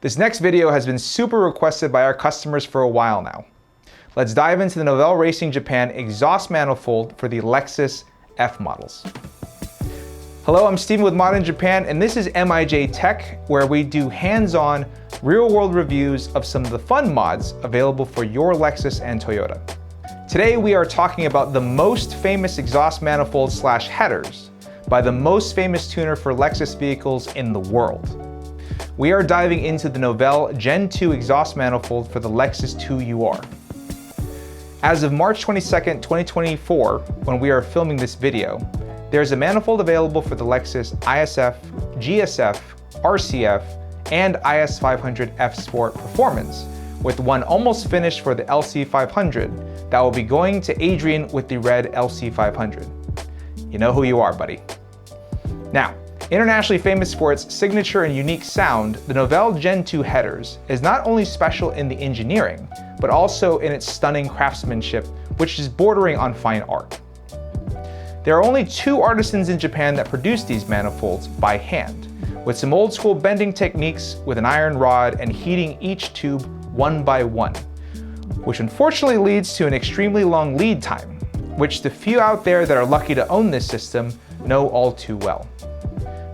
This next video has been super requested by our customers for a while now. Let's dive into the Novell Racing Japan exhaust manifold for the Lexus F Models. Hello, I'm Steven with Mod in Japan, and this is MIJ Tech, where we do hands-on, real-world reviews of some of the fun mods available for your Lexus and Toyota. Today we are talking about the most famous exhaust manifolds / headers by the most famous tuner for Lexus vehicles in the world. We are diving into the Novell Gen 2 exhaust manifold for the Lexus 2UR. As of March 22nd, 2024, when we are filming this video, there's a manifold available for the Lexus ISF, GSF, RCF, and IS500 F Sport Performance, with one almost finished for the LC500 that will be going to Adrian with the red LC500. You know who you are, buddy. Now, internationally famous for its signature and unique sound, the Novell Gen 2 headers is not only special in the engineering, but also in its stunning craftsmanship, which is bordering on fine art. There are only 2 artisans in Japan that produce these manifolds by hand, with some old school bending techniques with an iron rod and heating each tube one by one, which unfortunately leads to an extremely long lead time, which the few out there that are lucky to own this system know all too well.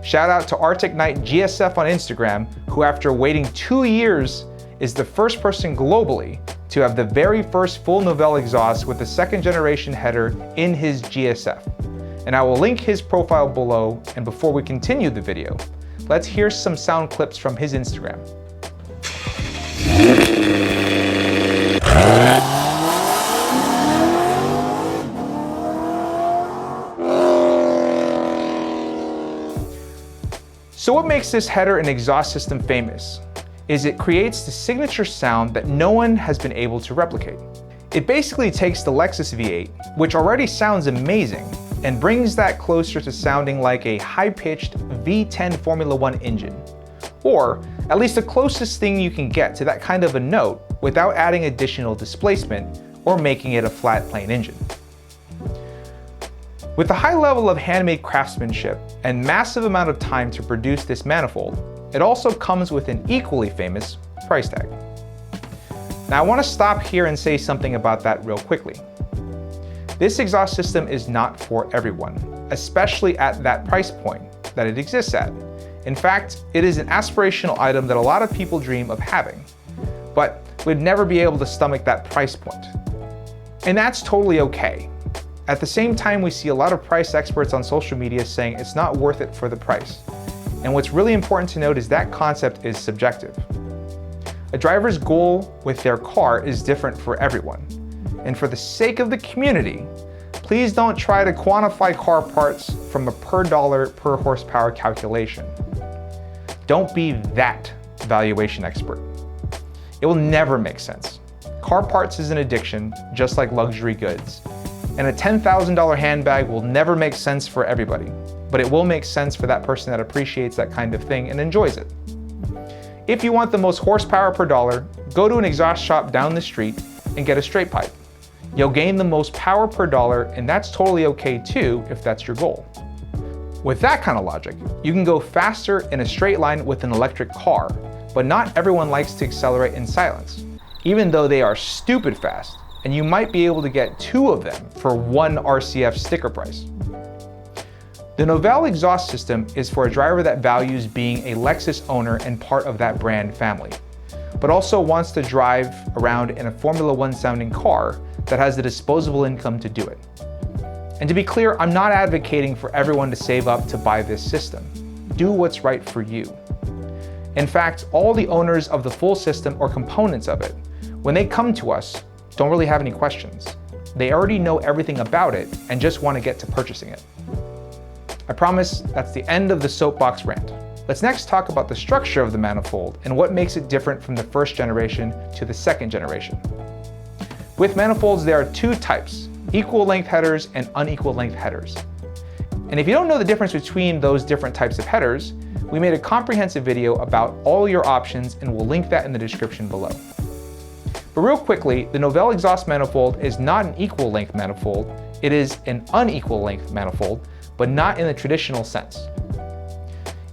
Shout out to Arctic Knight GSF on Instagram, who after waiting 2 years is the first person globally to have the very first full Novell exhaust with the 2nd generation header in his GSF. And I will link his profile below, and before we continue the video, let's hear some sound clips from his Instagram. So what makes this header and exhaust system famous is it creates the signature sound that no one has been able to replicate. It basically takes the Lexus V8, which already sounds amazing, and brings that closer to sounding like a high-pitched V10 Formula One engine, or at least the closest thing you can get to that kind of a note without adding additional displacement or making it a flat plain engine. With a high level of handmade craftsmanship and massive amount of time to produce this manifold, it also comes with an equally famous price tag. Now I want to stop here and say something about that real quickly. This exhaust system is not for everyone, especially at that price point that it exists at. In fact, it is an aspirational item that a lot of people dream of having, but would never be able to stomach that price point. And that's totally okay. At the same time, we see a lot of price experts on social media saying it's not worth it for the price. And what's really important to note is that concept is subjective. A driver's goal with their car is different for everyone. And for the sake of the community, please don't try to quantify car parts from a per dollar per horsepower calculation. Don't be that valuation expert. It will never make sense. Car parts is an addiction, just like luxury goods. And a $10,000 handbag will never make sense for everybody, but it will make sense for that person that appreciates that kind of thing and enjoys it. If you want the most horsepower per dollar, go to an exhaust shop down the street and get a straight pipe. You'll gain the most power per dollar, and that's totally okay too if that's your goal. With that kind of logic, you can go faster in a straight line with an electric car, but not everyone likes to accelerate in silence, even though they are stupid fast. And you might be able to get 2 of them for 1 RCF sticker price. The Novell exhaust system is for a driver that values being a Lexus owner and part of that brand family, but also wants to drive around in a Formula One sounding car that has the disposable income to do it. And to be clear, I'm not advocating for everyone to save up to buy this system. Do what's right for you. In fact, all the owners of the full system or components of it, when they come to us, don't really have any questions. They already know everything about it and just want to get to purchasing it. I promise that's the end of the soapbox rant. Let's next talk about the structure of the manifold and what makes it different from the 1st generation to the 2nd generation. With manifolds, there are 2 types, equal length headers and unequal length headers. And if you don't know the difference between those different types of headers, we made a comprehensive video about all your options, and we'll link that in the description below. But real quickly, the Novell exhaust manifold is not an equal length manifold, it is an unequal length manifold, but not in the traditional sense.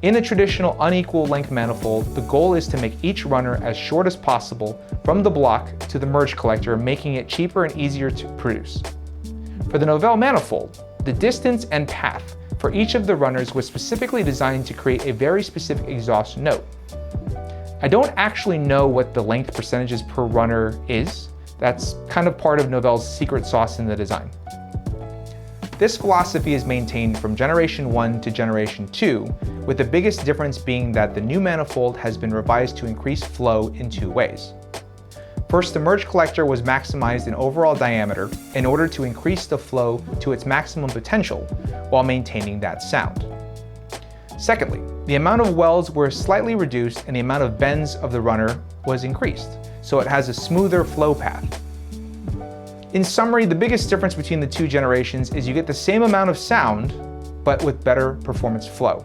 In a traditional unequal length manifold, the goal is to make each runner as short as possible from the block to the merge collector, making it cheaper and easier to produce. For the Novell manifold, the distance and path for each of the runners was specifically designed to create a very specific exhaust note. I don't actually know what the length percentages per runner is. That's kind of part of Novell's secret sauce in the design. This philosophy is maintained from Generation 1 to Generation 2, with the biggest difference being that the new manifold has been revised to increase flow in two ways. First, the merge collector was maximized in overall diameter in order to increase the flow to its maximum potential while maintaining that sound. Secondly, the amount of welds were slightly reduced and the amount of bends of the runner was increased, so it has a smoother flow path. In summary, the biggest difference between the two generations is you get the same amount of sound, but with better performance flow.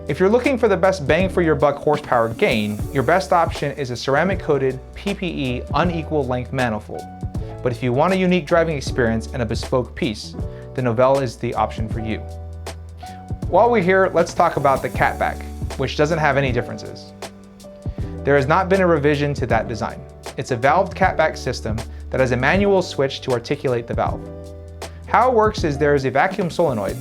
If you're looking for the best bang for your buck horsepower gain, your best option is a ceramic-coated PPE unequal length manifold. But if you want a unique driving experience and a bespoke piece, the Novell is the option for you. While we're here, let's talk about the catback, which doesn't have any differences. There has not been a revision to that design. It's a valved catback system that has a manual switch to articulate the valve. How it works is there is a vacuum solenoid,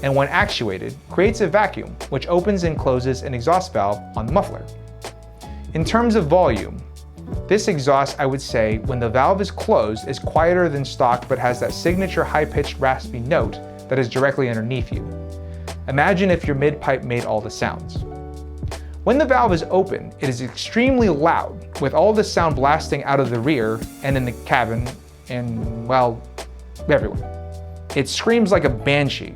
and when actuated, creates a vacuum, which opens and closes an exhaust valve on the muffler. In terms of volume, this exhaust, I would say, when the valve is closed, is quieter than stock but has that signature high-pitched raspy note that is directly underneath you. Imagine if your mid-pipe made all the sounds. When the valve is open, it is extremely loud, with all the sound blasting out of the rear and in the cabin and, well, everywhere. It screams like a banshee,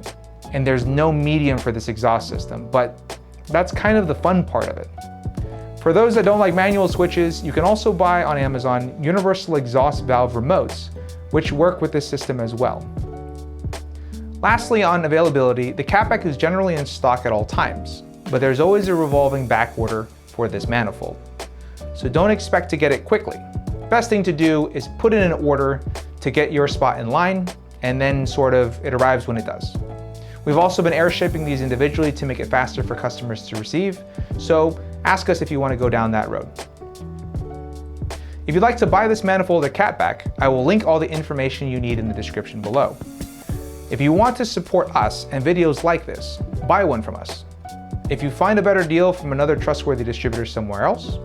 and there's no medium for this exhaust system, but that's kind of the fun part of it. For those that don't like manual switches, you can also buy on Amazon universal exhaust valve remotes, which work with this system as well. Lastly, on availability, the catback is generally in stock at all times, but there's always a revolving back order for this manifold. So don't expect to get it quickly. Best thing to do is put in an order to get your spot in line, and then it arrives when it does. We've also been air shipping these individually to make it faster for customers to receive, so ask us if you want to go down that road. If you'd like to buy this manifold or catback, I will link all the information you need in the description below. If you want to support us and videos like this, buy one from us. If you find a better deal from another trustworthy distributor somewhere else,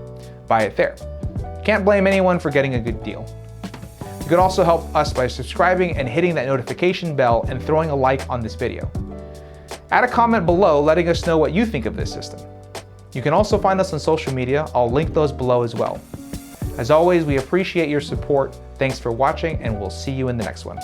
buy it there. Can't blame anyone for getting a good deal. You can also help us by subscribing and hitting that notification bell and throwing a like on this video. Add a comment below letting us know what you think of this system. You can also find us on social media. I'll link those below as well. As always, we appreciate your support. Thanks for watching, and we'll see you in the next one.